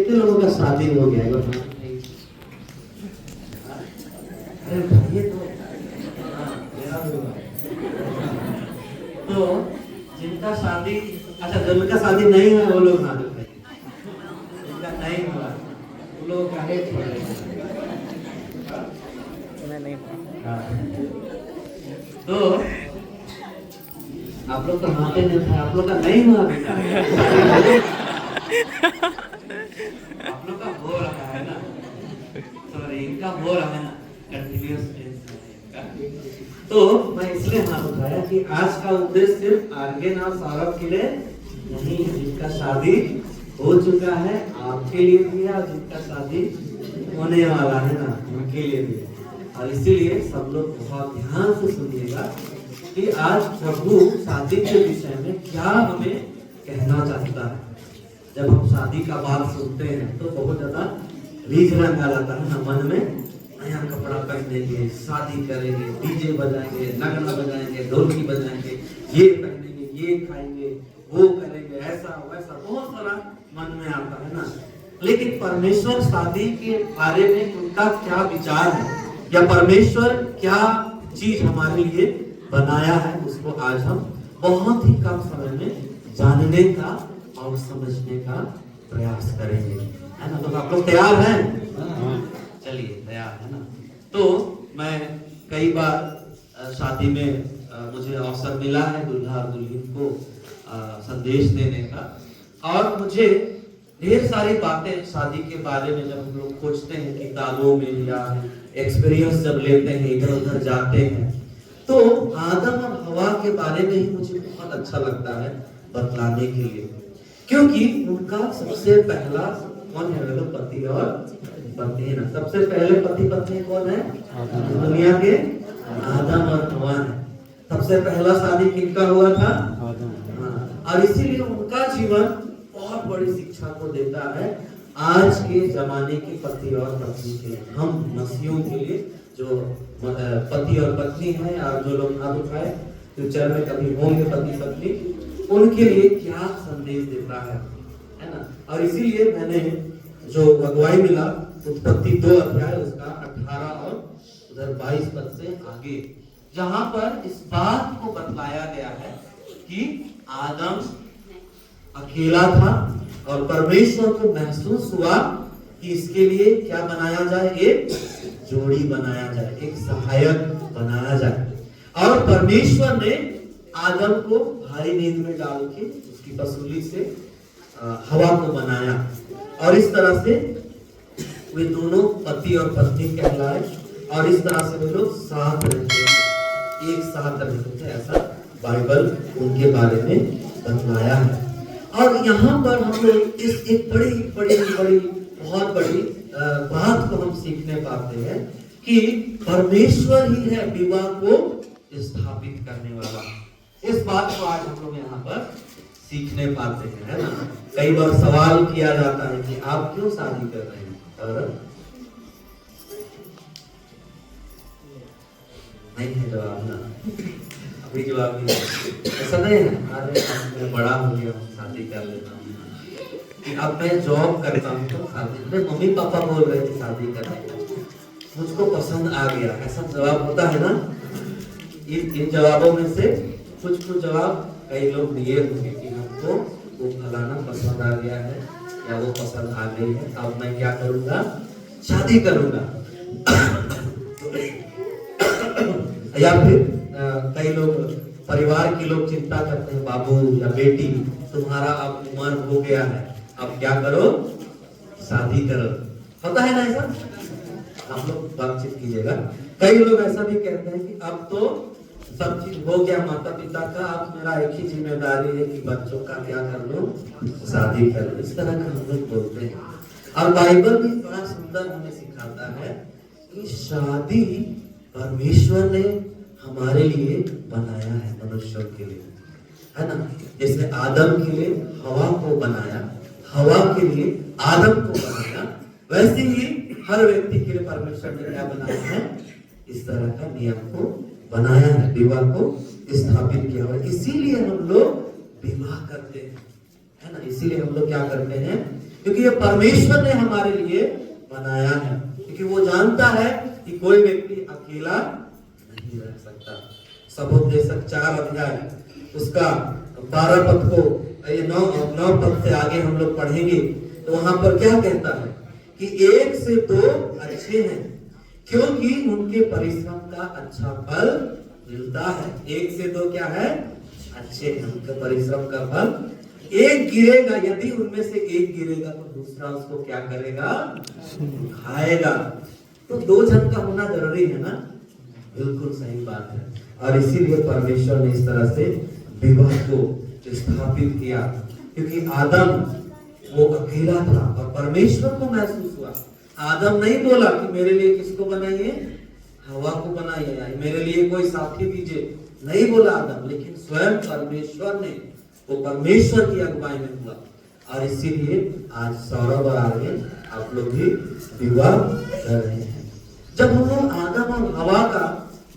कितने लोगों का शादी हो गया है? अरे भाई ये तो मेरा होगा। तो जिनका शादी, अच्छा जिनका शादी नहीं है वो लोग हाथ उठाइए। जिनका नहीं हुआ वो लोग काहे छोड़े? मैं नहीं। तो आप लोग तो हाथे नहीं उठाए, आप लोग का नहीं हुआ बेटा। आप लोग का हो रहा है ना, सॉरी इनका हो रहा है ना, कंटिन्यूअस टेंस है इनका। तो मैं इसलिए हाथ उठाया कि आज का उद्देश्य सिर्फ आर्यन और सौरभ के लिए नहीं है। जिनका शादी हो चुका है आपके लिए भी है, और जिनका शादी होने वाला है ना उनके लिए भी है। और इसीलिए सब लोग बहुत ध्यान से सुनिएगा कि आज प्रभु शादी के विषय में क्या हमें कहना चाहता है। जब हम शादी का बात सुनते हैं तो बहुत ज्यादा रीझ रंग आ जाता है ना मन में। नया कपड़ा पहनेंगे, शादी करेंगे, डीजे बजाएंगे, नगना बजाएंगे, ढोलकी बजाएंगे, ये पहनेंगे, ये खाएंगे, वो करेंगे, ऐसा वैसा बहुत सारा मन में आता है ना। लेकिन परमेश्वर शादी के बारे में उनका क्या विचार है, या परमेश्वर क्या चीज हमारे लिए बनाया है, उसको आज हम बहुत ही कम समय में जानने का और समझने का प्रयास करेंगे, है ना। तो आप लोग तैयार हैं? चलिए तैयार है ना। तो मैं कई बार शादी में मुझे अवसर मिला है दूल्हा और दुल्हन को संदेश देने का, और मुझे ढेर सारी बातें शादी के बारे में जब हम लोग खोजते हैं किताबों में या एक्सपीरियंस जब लेते हैं, इधर उधर जाते हैं, तो आदम और हवा के बारे में ही मुझे बहुत अच्छा लगता है बतलाने के लिए। क्योंकि उनका सबसे पहला कौन है? पति और पत्नी है ना। सबसे पहले पति पत्नी कौन है? दुनिया के आदम और हवा है। सबसे पहला शादी किनका हुआ था? और इसीलिए उनका जीवन बहुत बड़ी शिक्षा को देता है आज के जमाने के पति और पत्नी के लिए। हम मसीहों के लिए जो पति और पत्नी है, और जो लोग हाथ उठाए फ्यूचर में कभी होंगे पति पत्नी, उनके लिए क्या संदेश देता है ना। और इसीलिए मैंने जो अगुवाई मिला उत्पत्ति 2 अध्याय उसका 18 और उधर 22 पद से आगे, जहां पर इस बात को बतलाया गया है कि आदम अकेला था और परमेश्वर को महसूस हुआ कि इसके लिए क्या बनाया जाए? एक जोड़ी बनाया जाए, एक सहायक बनाया जाए। और परमेश्वर ने आदम को भारी नींद में डाल के उसकी पसूली से हवा को बनाया, और इस तरह से वे दोनों पति और पत्नी कहलाए, और इस तरह से वे लोग साथ रहते थे, एक साथ रहते थे, ऐसा बाइबल उनके बारे में बतलाया है। और यहाँ पर हम लोग इस एक बड़ी बड़ी बड़ी बहुत बड़ी बात को हम सीखने पाते हैं कि परमेश्वर ही है विवाह को स्थापित करने वाला। इस बात को आज हम लोग यहाँ पर सीखने पाते हैं, है ना। कई बार सवाल किया जाता है कि आप क्यों शादी कर रहे हैं? और नहीं है जवाब ना, अभी जवाब नहीं है। ऐसा नहीं है अरे मैं बड़ा हो गया शादी कर लेता हूँ, कि अब मैं जॉब करता हूँ तो शादी, मेरे मम्मी पापा बोल रहे थे शादी करने, मुझको पसंद आ गया, ऐसा जवाब होता है ना। इन जवाबों में से कुछ जवाब कई लोग दिए होंगे कि हमको वो फलाना पसंद आ गया है या वो पसंद आ गई है, अब मैं क्या करूंगा? शादी करूंगा। या फिर कई लोग परिवार के लोग चिंता करते हैं, बाबू या बेटी तुम्हारा अब उम्र हो गया है, अब क्या करो? शादी करो। होता है ना ऐसा? आप लोग बातचीत कीजिएगा। कई लोग ऐसा भी कहते हैं कि अब तो सब चीज हो गया माता पिता का, अब मेरा एक ही जिम्मेदारी है कि बच्चों का क्या कर लो? शादी कर लो। इस तरह का हम लोग बोलते हैं। और बाइबल भी बड़ा सुंदर हमें सिखाता है कि शादी परमेश्वर ने हमारे लिए बनाया है, मनुष्यों के लिए, है ना। जैसे आदम के लिए हवा को बनाया, हवा के लिए आदम को बनाया, वैसे ही हर व्यक्ति के लिए परमेश्वर ने क्या बनाया है? इस तरह का नियम को बनाया है, विवाह को स्थापित किया है। इसीलिए हम लोग विवाह करते हैं, है ना। इसीलिए हम लोग क्या करते हैं? क्योंकि ये परमेश्वर ने हमारे लिए बनाया है, क्योंकि वो जानता है कि कोई व्यक्ति अकेला नहीं रह सकता। सबोपदेशक 4 अध्याय उसका 12 पद को, ये 9 पद से आगे हम लोग पढ़ेंगे तो वहां पर क्या कहता है कि 1 से 2 अच्छे हैं क्योंकि उनके परिश्रम का अच्छा फल मिलता है। 1 से 2 क्या है? अच्छे हैं, उनके परिश्रम का फल। एक गिरेगा, यदि उनमें से एक गिरेगा तो दूसरा उसको क्या करेगा? उठाएगा। तो 2 जन का होना जरूरी है ना? बिल्कुल सही बात है। और इसीलिए परमेश्वर ने इस तरह से विवाह को स्थापित किया, क्योंकि आदम वो अकेला था और परमेश्वर को महसूस हुआ। आदम नहीं बोला कि मेरे लिए किसको बनाइए? हवा को बनाइए, मेरे लिए कोई साथी दीजिए, नहीं बोला आदम, लेकिन स्वयं परमेश्वर ने, वो परमेश्वर की अगुवाई में हुआ। और इसीलिए आज सौरभ और आर्यन आप लोग भी विवाह कर रहे हैं। जब हम लोग आदम और हवा का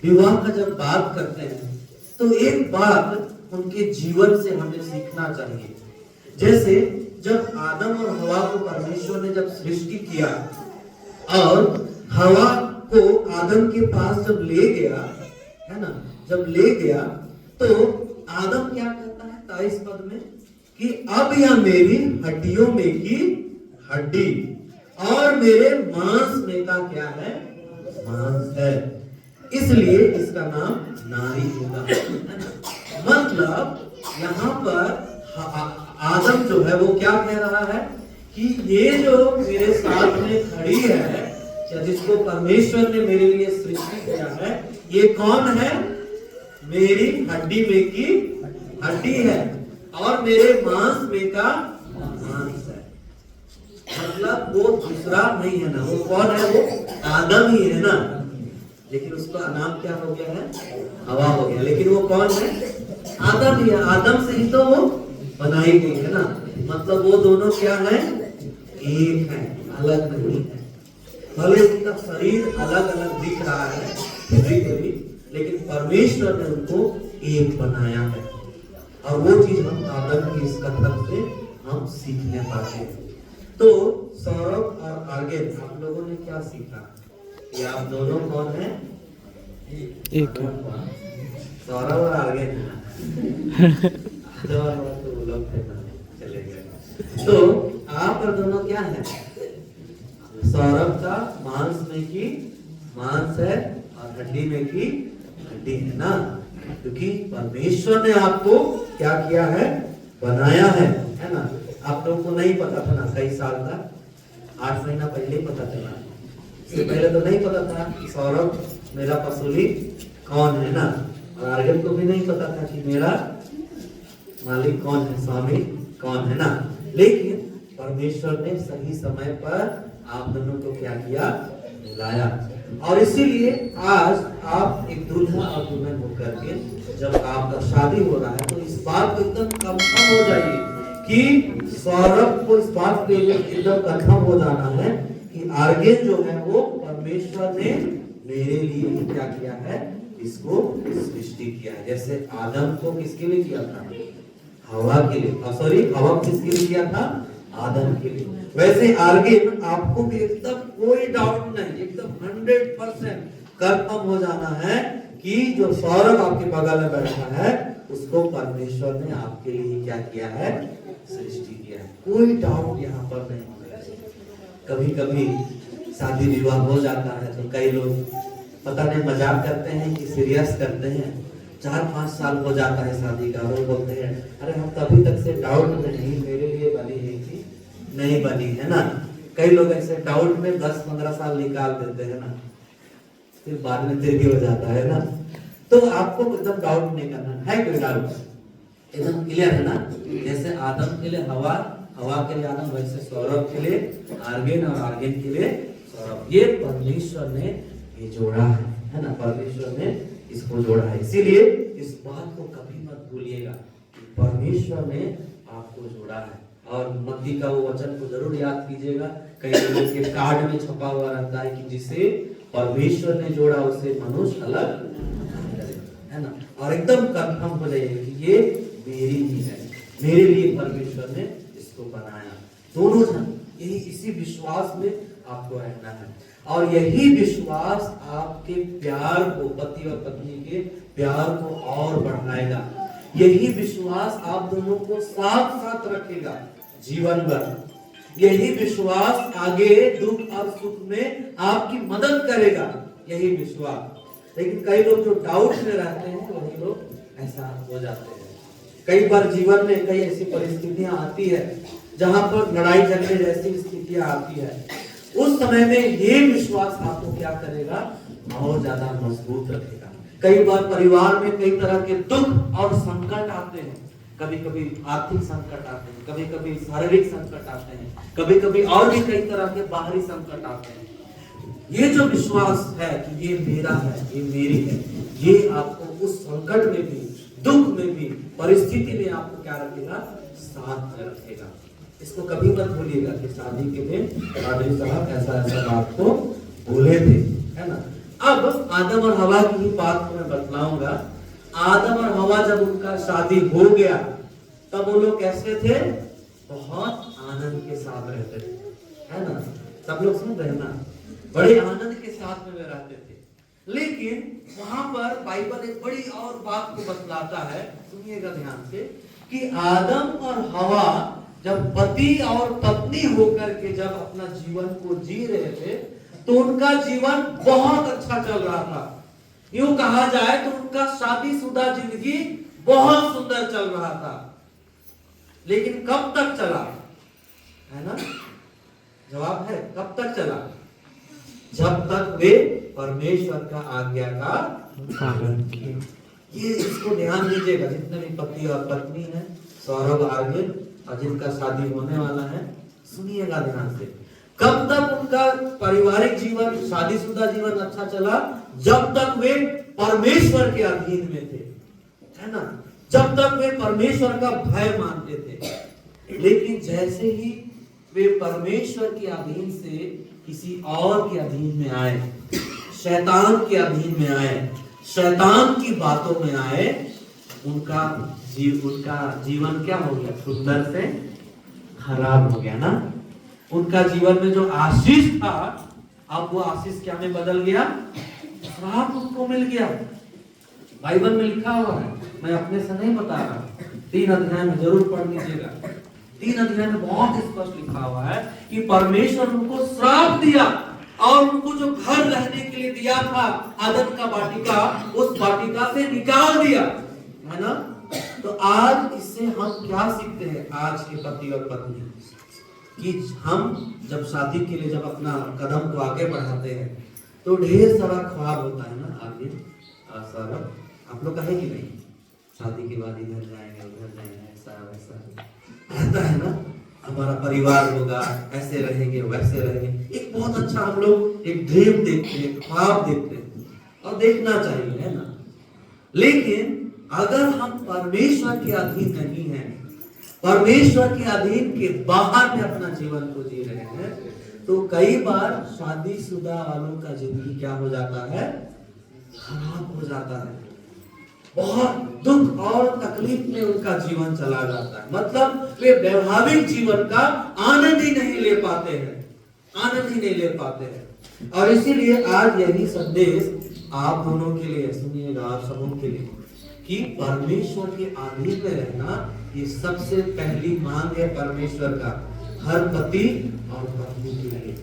विवाह का जब बात करते हैं तो एक बात उनके जीवन से हमें सीखना चाहिए। जैसे जब आदम और हवा को परमेश्वर ने जब सृष्टि किया और हवा को आदम के पास जब ले गया, है ना, जब ले गया तो आदम क्या कहता है 23 पद में कि अब यह मेरी हड्डियों में की हड्डी और मेरे मांस में का क्या है? मांस है, इसलिए इसका नाम नारी होगा। मतलब यहाँ पर आदम जो है वो क्या कह रहा है कि ये जो मेरे साथ में खड़ी है, जिसको परमेश्वर ने मेरे लिए सृष्टि किया है, ये कौन है? मेरी हड्डी में की हड्डी है और मेरे मांस में का मांस है। मतलब वो दूसरा नहीं है ना, वो कौन है? वो आदम ही है ना, लेकिन उसका नाम क्या हो गया है? हवा हो गया। लेकिन वो कौन है? आदम ही है। आदम से ही तो वो बनाई गई है ना। मतलब वो दोनों क्या है? एक है, अलग नहीं है। भले उनका शरीर अलग अलग दिख रहा है फिजिकली, लेकिन परमेश्वर ने उनको एक बनाया है। और वो चीज हम आदम की इस कथन से हम सीखने पाते हैं। तो सौरभ और आर्यन, आप लोगों ने क्या सीखा? ये आप दोनों कौन है? एक सौरभ और आर्यन। तो लोग चले गए। तो आप और दोनों क्या है? सौरभ का मांस में की मांस है और हड्डी में की हड्डी है ना, क्योंकि परमेश्वर ने आपको क्या किया है? बनाया है ना। आप लोगों को नहीं पता था ना, कई साल तक, 8 महीना पहले ही पता चला। इससे पहले तो नहीं पता था कि सौरभ मेरा पसूली कौन है ना, और आर्यन को भी नहीं पता था कि मेरा मालिक कौन है, स्वामी कौन है ना। लेकिन परमेश्वर ने सही समय पर आप दोनों को क्या किया? मिलाया। और इसीलिए आज आप एक दूल्हा और दुल्हन होकर के जब आपका शादी हो रहा है तो इस बात को एकदम कंफर्म हो जाइए कि सौरभ को इस बात पे एकदम कंफर्म हो जाना है कि आर्यन जो है वो परमेश्वर ने मेरे लिए क्या किया है? इसको सृष्टि किया है। जैसे आदम को किसके लिए किया था? हवा के लिए। सॉरी, हवा किसके लिए किया था? आदम के लिए। वैसे आर्यन आपको भी एकदम कोई डाउट नहीं, एकदम 100% कंफर्म हो जाना है कि जो सौरभ आपके बगल में बैठा है उसको परमेश्वर ने आपके लिए क्या किया है? सृष्टि किया है। कोई डाउट यहाँ पर नहीं होना चाहिए। कभी कभी शादी विवाह हो जाता है तो कई लोग पता नहीं मजाक करते हैं कि सीरियस करते हैं। 4-5 साल हो जाता है शादी का, वो बोलते हैं अरे हम तभी तक से डाउट में नहीं, मेरे लिए बनी है कि नहीं बनी है ना। कई लोग ऐसे डाउट में 10-15 साल निकाल देते हैं ना, फिर बाद में देरी हो जाता है ना। तो आपको एकदम डाउट नहीं करना है। कोई डाउट एकदम क्लियर है ना। जैसे आदम के लिए हवा, हवा के लिए आदम, वैसे सौरभ के लिए आर्यन और आर्यन के लिए सौरभ। ये परमेश्वर ने ये जोड़ा है ना, परमेश्वर ने इसको जोड़ा है। इसीलिए इस बात को कभी मत भूलिएगा कि परमेश्वर ने आपको जोड़ा है। और मत्ती का वो वचन को जरूर याद कीजिएगा। कई लोगों के कार्ड में छपा हुआ रहता है कि जिसे परमेश्वर ने जोड़ा उसे मनुष्य अलग है ना। और एकदम कंफर्म हो जाइए कि ये मेरी ही है, मेरे लिए परमेश्वर ने इसको बनाया। दोनों जन यही इसी विश्वास में आपको रहना है, और यही विश्वास आपके प्यार को, पति और पत्नी के प्यार को और बढ़ाएगा। यही विश्वास आप दोनों को साथ साथ रखेगा जीवन भर। यही विश्वास आगे दुख और सुख में आपकी मदद करेगा, यही विश्वास। लेकिन कई लोग जो डाउट में रहते हैं वही लोग ऐसा हो जाते हैं। कई बार जीवन में कई ऐसी परिस्थितियां आती है जहां पर लड़ाई झगड़े जैसी स्थितियां आती है, उस समय में ये विश्वास आपको क्या करेगा, और ज्यादा मजबूत रखेगा। कई बार परिवार में कई तरह के दुख और संकट आते हैं, कभी कभी आर्थिक संकट आते हैं, कभी कभी शारीरिक संकट आते हैं, कभी कभी और भी कई तरह के बाहरी संकट आते हैं। ये जो विश्वास है कि ये मेरा है, ये मेरी है, ये आपको उस संकट में भी, दुख में भी, परिस्थिति में आपको क्या रखेगा, साथ में रखेगा। इसको कभी मत भूलिएगा कि शादी के दिन पादरी साहब ऐसा ऐसा बात को बोले थे, है ना। अब आदम और हवा की ही बात को मैं बतलाऊंगा। आदम और हवा जब उनका शादी हो गया तब वो लोग कैसे थे, बहुत आनंद के साथ रहते थे, है ना। सब लोग सुन रहे हैं ना, बड़े आनंद के साथ में वे रहते थे। लेकिन वहां पर बाइबल एक बड़ी और बात को बतलाता है, सुनिएगा ध्यान से, कि आदम और हवा जब पति और पत्नी होकर के जब अपना जीवन को जी रहे थे तो उनका जीवन बहुत अच्छा चल रहा था। यूं कहा जाए तो उनका शादीशुदा जिंदगी बहुत सुंदर चल रहा था। लेकिन कब तक चला, है ना, जवाब है कब तक चला, जब तक वे परमेश्वर का आज्ञा का पालन किए। ये इसको ध्यान दीजिएगा, जितने भी पति और पत्नी हैं, सौरभ आगे और जिनका शादी होने वाला है, सुनिएगा ध्यान से। कब तक उनका पारिवारिक जीवन, शादीशुदा जीवन अच्छा चला, जब तक वे परमेश्वर के अधीन में थे, है ना, जब तक वे परमेश्वर का भय मानते थे। लेकिन जैसे ही वे परमेश्वर के अधीन से किसी और के अधीन में आए, शैतान के अधीन में आए, शैतान की बातों में आए, उनका जीवन क्या हो गया, सुंदर से खराब हो गया ना। उनका जीवन में जो आशीष था, अब वो आशीष क्या में बदल गया, श्राप उनको मिल गया। बाइबल में लिखा हुआ है, मैं अपने से नहीं बता रहा, 3 अध्याय में जरूर पढ़ लीजिएगा। 3 अध्याय में बहुत स्पष्ट लिखा हुआ है कि परमेश्वर उनको श्राप दिया, और उनको जो घर रहने के लिए दिया था, आदम का वाटिका, उस वाटिका से निकाल दिया, है ना। तो आज इससे हम क्या सीखते हैं, आज के पति और पत्नी, कि हम जब शादी के लिए जब अपना कदम को आगे बढ़ाते हैं तो ढेर सारा ख्वाब होता है ना आगे। सारा आप लोग कहे कि नहीं, शादी के बाद इधर जाएंगे, उधर जाएंगे, ऐसा वैसा रहता है ना, हमारा परिवार होगा, ऐसे रहेंगे, वैसे रहेंगे। एक बहुत अच्छा हम लोग एक ड्रीम देखते हैं, ख्वाब देखते हैं, और देखना चाहिए, है ना। लेकिन अगर हम परमेश्वर के अधीन नहीं हैं, परमेश्वर के अधीन के बाहर में अपना जीवन को जी रहे हैं, तो कई बार शादीशुदा वालों का जिंदगी क्या हो जाता है, खराब हो जाता है। बहुत दुख और तकलीफ में उनका जीवन चला जाता है। मतलब वे वैवाहिक जीवन का आनंद ही नहीं ले पाते हैं, आनंद ही नहीं ले पाते हैं। और इसीलिए आज यही संदेश आप दोनों के लिए, सुनिएगा, आप सबों के लिए, कि परमेश्वर के अधीन में रहना ये सबसे पहली मांग है परमेश्वर का, हर पति और पत्नी के लिए,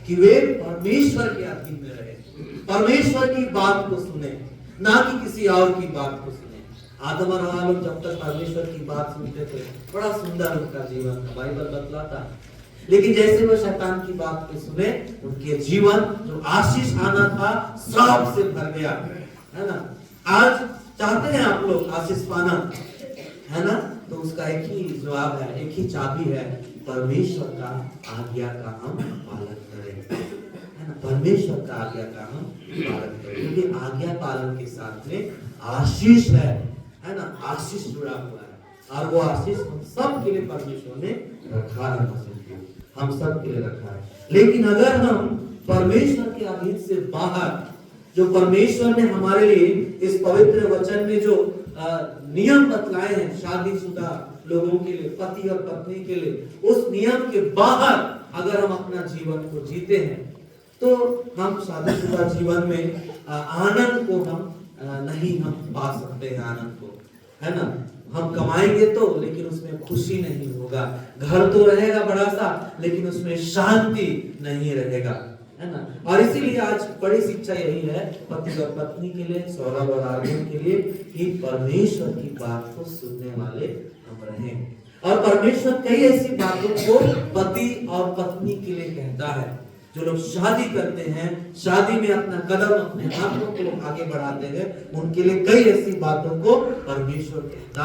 कि वे परमेश्वर के अधीन में रहे, परमेश्वर की बात को सुने, ना कि किसी और की बात को सुने। आदम और हवा लोग जब तक परमेश्वर की बात सुनते थे, बड़ा सुंदर उनका जीवन था, बाइबल बतलाता है। लेकिन जैसे वो शैतान की बात को सुने, उनके जीवन जो आशीष आना था, श्राप से भर गया, है ना। आज चाहते हैं आप लोग आशीष पाना, है ना, तो उसका एक ही जवाब है, एक ही चाबी है, परमेश्वर का आज्ञा का हम पालन करें, है ना। परमेश्वर का आज्ञा का हम पालन करें, क्योंकि आज्ञा पालन के साथ में आशीष है ना, आशीष जुड़ा हुआ है। और वो आशीष हम सब के लिए परमेश्वर ने रखा है, हम सब के लिए रखा है। लेकिन अगर हम परमेश्वर के अधीन से बाहर, जो परमेश्वर ने हमारे लिए इस पवित्र वचन में जो नियम बतलाए हैं शादीशुदा लोगों के लिए, पति और पत्नी के लिए, उस नियम के बाहर अगर हम अपना जीवन को जीते हैं तो हम शादीशुदा जीवन में आनंद को हम नहीं हम पा सकते हैं, आनंद को, है ना। हम कमाएंगे तो, लेकिन उसमें खुशी नहीं होगा। घर तो रहेगा बड़ा सा, लेकिन उसमें शांति नहीं रहेगा, है ना। और इसीलिए आज बड़ी शिक्षा यही है पति और पत्नी के लिए, सौरभ और आर्यन के लिए, कि परमेश्वर की बात को सुनने वाले हम रहें। और परमेश्वर कई ऐसी बातों को पति और पत्नी के लिए कहता है। जो लोग शादी करते हैं, शादी में अपना कदम, अपने हाथों को आगे बढ़ाते हैं, उनके लिए कई ऐसी बातों को परमेश्वर कहता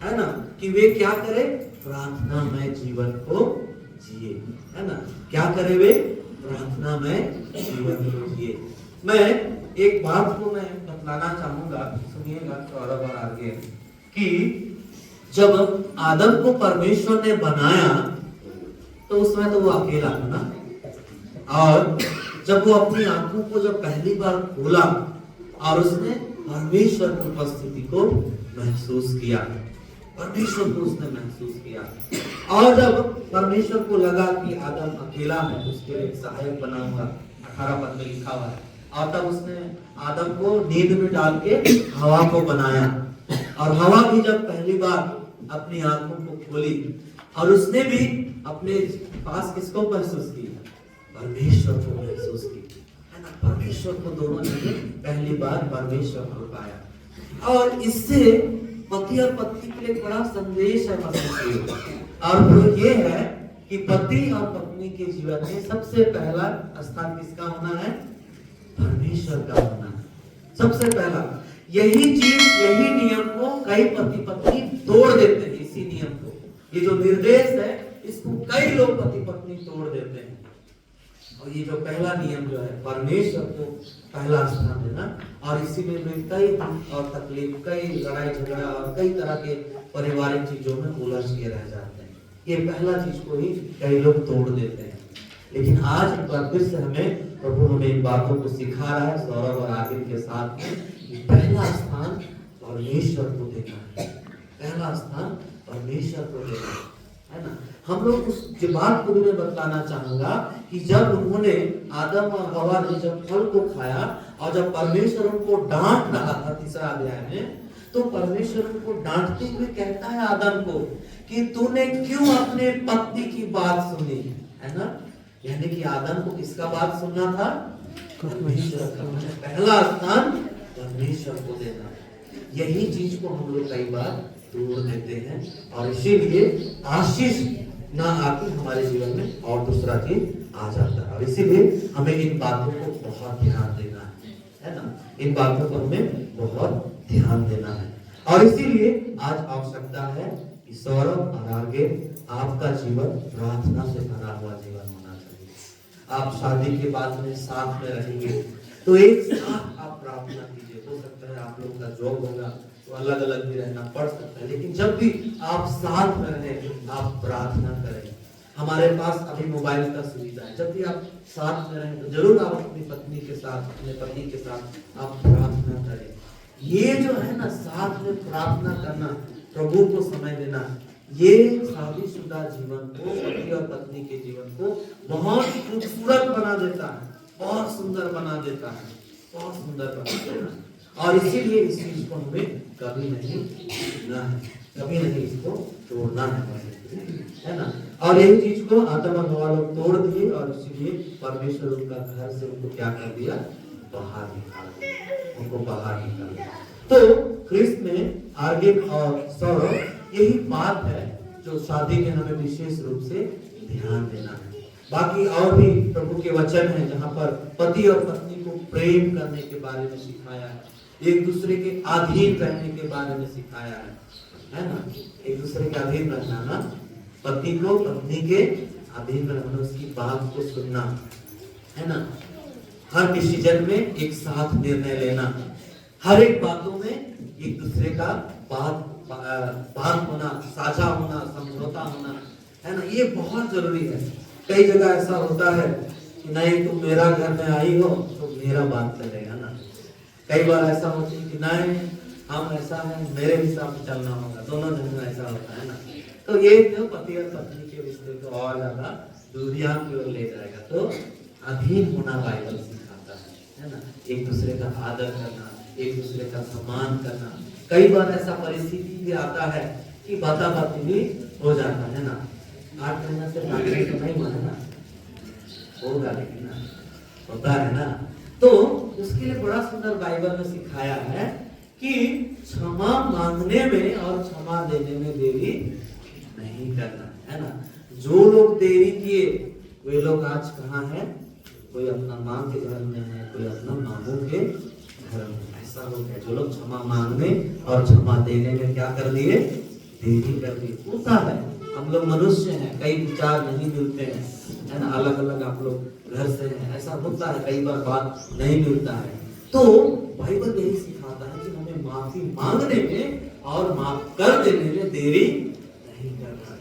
है ना, कि वे क्या करें, प्रार्थनामय जीवन को जिए, है ना। क्या करे वे, प्रार्थनामय जीवन को जिए। मैं एक बात को मैं बतलाना चाहूंगा, सुनिएगा सौरभ और आगे, कि जब आदम को परमेश्वर ने बनाया तो उस समय तो वो अकेला था ना, और जब वो अपनी आंखों को जब पहली बार खोला और उसने परमेश्वर की उपस्थिति को महसूस किया, परमेश्वर को उसने महसूस किया। और जब परमेश्वर को लगा कि आदम अकेला है, उसके लिए सहायक बनाऊंगा, 18 पद में लिखा हुआ है, और तब उसने आदम को नींद में डाल के हवा को बनाया। और हवा भी जब पहली बार अपनी आंखों को खोली और उसने भी अपने पास किसको महसूस किया, परमेश्वर को महसूस की, है ना। परमेश्वर को दोनों ने पहली बार परमेश्वर को पाया। और इससे पति और पत्नी के लिए बड़ा संदेश है मसीह, और वो ये है कि पति और पत्नी के जीवन में सबसे पहला स्थान किसका होना है, परमेश्वर का होना है। सबसे पहला यही चीज, यही नियम को कई पति पत्नी तोड़ देते हैं। इसी नियम को, ये जो निर्देश है, इसको कई लोग पति पत्नी तोड़ देते हैं। और ये जो पहला नियम जो है, परमेश्वर को पहला स्थान देना, और इसी में कई दुख और तकलीफ, कई लड़ाई झगड़ा और कई तरह के पारिवारिक चीजों में उलझ के रह जाते हैं। ये पहला चीज को ही कई लोग तोड़ देते हैं। लेकिन आज एक बार फिर से हमें प्रभु हमें इन बातों को सिखा रहा है, सौरभ और आदिल के साथ में, पहला स्थान परमेश्वर को देना है। पहला स्थान परमेश्वर को देना है ना। हम लोग उस बात को भी मैं बताना चाहूंगा कि जब उन्होंने, आदम और हवा ने जब फल को खाया और जब परमेश्वर उनको डांट रहा था 3रा अध्याय में, तो परमेश्वर उनको डांटते हुए कहता है आदम को कि तूने क्यों अपने पत्नी की बात सुनी, है ना। यानी कि आदम को किसका बात सुनना था, परमेश्वर का। पहला स्थान परमेश्वर को देना। यही चीज को हम लोग कई बार तोड़ देते हैं, और इसीलिए आशीष ना आके हमारे जीवन में और दूसरा चीज आ जाता है। और इसीलिए हमें इन बातों को बहुत ध्यान देना है ना। इन बातों पर हमें बहुत ध्यान देना है। और इसीलिए आज आवश्यकता है कि सौरभ और आगे आपका जीवन प्रार्थना से भरा हुआ जीवन होना चाहिए। आप शादी के बाद में साथ में रहेंगे तो एक साथ आप प्रार्थना कीजिए। हो सकता है आप लोग का जॉब होगा तो अलग अलग भी रहना पड़ सकता है, लेकिन जब भी आप साथ में रहें आप प्रार्थना करें। हमारे पास अभी मोबाइल का सुविधा है, जब भी आप साथ में रहें तो जरूर आप अपनी पत्नी के साथ, अपने पति के साथ आप प्रार्थना करें। ये जो है ना, साथ में प्रार्थना करना, प्रभु को समय देना, ये शादीशुदा जीवन को, पति और पत्नी के जीवन को बहुत खूबसूरत बना देता है, बहुत सुंदर बना देता है, बहुत सुंदर बना देता है। और इसीलिए इस चीज को हमें कभी नहीं छूना है, कभी नहीं इसको तोड़ना है ना। और यही चीज को आदम और हवा लोग तोड़ दिए, और इसीलिए परमेश्वर उनका घर से उनको क्या कर दिया, बाहर निकाल दिया, उनको बाहर निकाल दिया। तो ख्रिस्त में आगे और सौरभ यही बात है जो शादी में हमें विशेष रूप से ध्यान देना है। बाकी और भी प्रभु के वचन हैं जहाँ पर पति और पत्नी को प्रेम करने के बारे में सिखाया है, एक दूसरे के अधीन रहने के बारे में सिखाया है ना। एक दूसरे के अधीन रहना ना, पति को पत्नी के अधीन रहना, उसकी बात को सुनना, है ना। हर डिसीजन में एक साथ निर्णय लेना, हर एक बातों में एक दूसरे का बात होना, साझा होना, समझौता होना, है ना। ये बहुत जरूरी है। कई जगह ऐसा होता है कि नहीं तुम मेरा घर में आई हो तो मेरा बात चलेगा ना। कई बार ऐसा होता है कि नहीं हम ऐसा है, मेरे हिसाब से चलना होगा, दोनों जन में ऐसा होता है ना। तो ये जो पति और पत्नी के रिश्ते को और ज्यादा दूरियां की ओर ले जाएगा। तो अधीन होना बाइबल सिखाता है ना, एक दूसरे का आदर करना, एक दूसरे का सम्मान करना। कई बार ऐसा परिस्थिति भी आता है कि बात भी हो जाता है ना, 8 महीना से मांगने तो नहीं माने ना, होगा लेकिन ना, होता है ना। तो उसके लिए बड़ा सुंदर बाइबल में सिखाया है कि क्षमा मांगने में और क्षमा देने में देरी नहीं करना है ना। जो लोग देरी किए वे लोग आज कहाँ हैं? कोई अपना माँ के घर में है, कोई अपना मामू के घर में। ऐसा लोग है जो लोग क्षमा मांगने और क्षमा देने में क्या कर दिए? देरी कर दी। होता है, हम लोग मनुष्य हैं, कई विचार नहीं मिलते हैं, है ना, अलग अलग आप लोग घर से हैं, ऐसा होता है, कई बार बात नहीं मिलता है। तो बाइबल यही सिखाता है कि हमें माफी मांगने में और माफ कर देने में देरी नहीं करना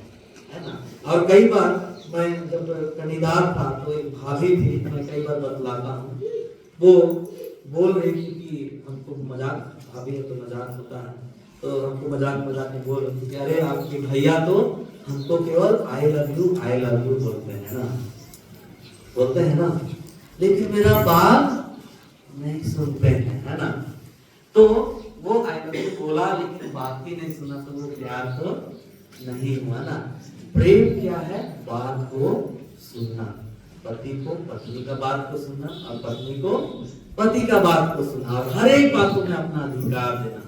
है ना। और कई बार मैं जब कनीदार था तो एक भाभी थी, मैं कई बार बतलाता हूँ, वो बोल रही थी कि हमको मजाक, भाभी है तो मजाक होता है, तो हमको मजाक में बोल रही थी कि अरे आपके भैया तो हमको केवल आई लव यू बोलते हैं ना, बोलते हैं ना, लेकिन मेरा बात नहीं सुनते हैं, है ना। तो वो आई लव यू बोला लेकिन बात ही नहीं सुना, तो वो प्यार तो नहीं हुआ ना। प्रेम क्या है? बात को सुनना, पति को पत्नी का बात को सुनना और पत्नी को पति का बात को सुनना, और हर एक बातों में अपना अधिकार देना,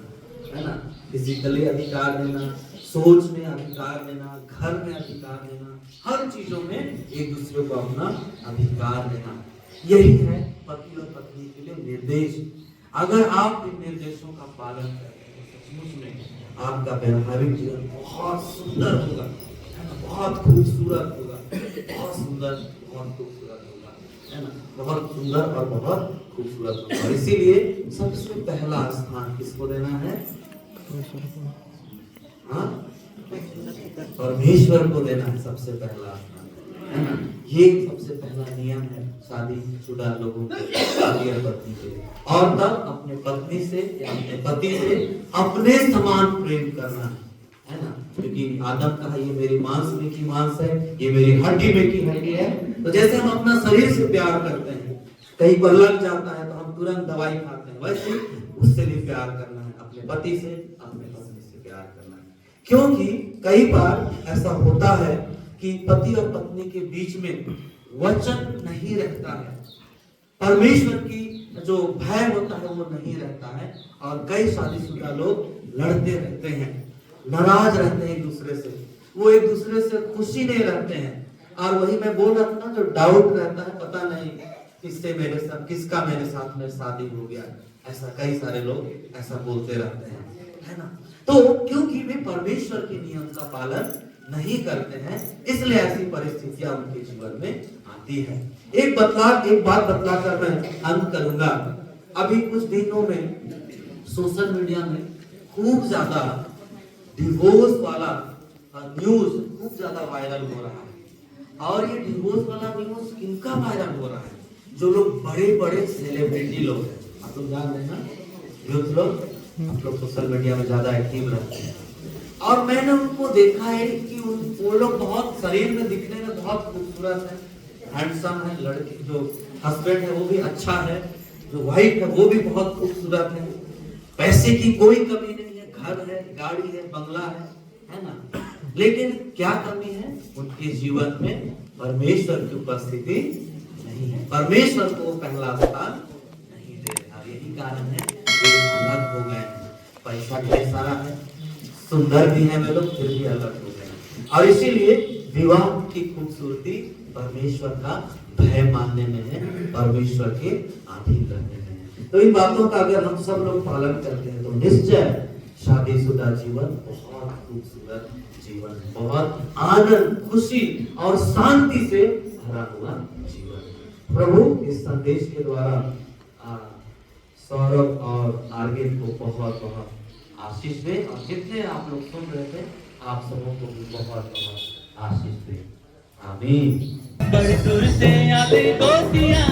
है ना। फिजिकली अधिकार देना, सोच में अधिकार देना, घर में अधिकार देना, हर चीजों में एक दूसरे को अपना अधिकार देना। यही है पति और पत्नी के लिए निर्देश। अगर आप इन निर्देशों का पालन करते हैं तो सचमुच में आपका वैवाहिक जीवन बहुत सुंदर होगा, बहुत खूबसूरत होगा, बहुत सुंदर, बहुत खूबसूरत होगा, है ना, बहुत सुंदर और बहुत खूबसूरत होगा। और इसीलिए सबसे पहला स्थान किसको देना है? हाँ, परमेश्वर को देना है सबसे पहला स्थान, है ना। ये सबसे पहला नियम है शादीशुदा लोगों के, पति और पत्नी के लिए। और तब अपने पत्नी से या अपने पति से अपने समान प्रेम करना है ना, क्योंकि आदम कहा ये मेरी मांस में की मांस है, ये मेरी हड्डी में की हड्डी है। तो जैसे हम अपना शरीर से प्यार करते हैं, कहीं पर लग जाता है तो हम तुरंत दवाई खाते हैं, वैसे उससे भी प्यार करना है, अपने पति से, अपने पत्नी से प्यार करना है। क्योंकि कई बार ऐसा होता है कि पति और पत्नी के बीच में वचन नहीं रहता है, परमेश्वर की जो भय होता है वो नहीं रहता है, और कई शादीशुदा लोग लड़ते रहते हैं, नाराज रहते हैं एक दूसरे से, वो एक दूसरे से खुशी नहीं रहते हैं। और वही मैं बोल रहा था ना, जो डाउट रहता है, पता नहीं किससे मेरे साथ, किसका मेरे साथ में शादी हो गया, ऐसा कई सारे लोग ऐसा बोलते रहते हैं, है ना। तो क्योंकि वे परमेश्वर के नियम का पालन नहीं करते हैं, इसलिए ऐसी परिस्थितियां उनके जीवन में आती है। एक बात बतला कर मैं अंत करूंगा। अभी कुछ दिनों में सोशल मीडिया में खूब ज्यादा डिवोर्स वाला न्यूज खूब ज्यादा वायरल हो रहा है। और ये डिवोर्स वाला न्यूज किनका वायरल हो रहा है? जो लोग बड़े बड़े सेलिब्रिटी लोग हैं, आप लोग जान रहे हैं ना, यूथ लोग, आप लोग सोशल मीडिया में ज्यादा एक्टिव रहते हैं। और मैंने उनको देखा है कि वो लोग बहुत शरीर में दिखने में बहुत खूबसूरत है, हैंडसम है, लड़के जो हस्बैंड है वो भी अच्छा है, जो वाइफ है वो भी बहुत खूबसूरत है, पैसे की कोई कमी नहीं है, घर है, गाड़ी है, बंगला है ना। लेकिन क्या कमी है? उनके जीवन में परमेश्वर की उपस्थिति नहीं है, परमेश्वर को पहला स्थान नहीं दे रहा। यही कारण है वे अलग हो गए। पैसा ढेर सारा है, सुंदर भी है वे लोग, फिर भी अलग हो गए। और इसीलिए विवाह की खूबसूरती परमेश्वर का भय मानने में है, परमेश्वर के अधीन रहने में है। तो इन बातों का अगर हम सब लोग पालन करते हैं तो निश्चय शादीशुदा जीवन बहुत खूबसूरत जीवन है, बहुत आनंद, खुशी और शांति से भरा हुआ जीवन। प्रभु इस संदेश के द्वारा सौरभ और आर्यन को बहुत बहुत आशीष दे, और जितने आप लोग सुन रहे थे आप सबों को भी बहुत बहुत आशीष दे। आमीन। बड़ी दूर से आते दोस्तियां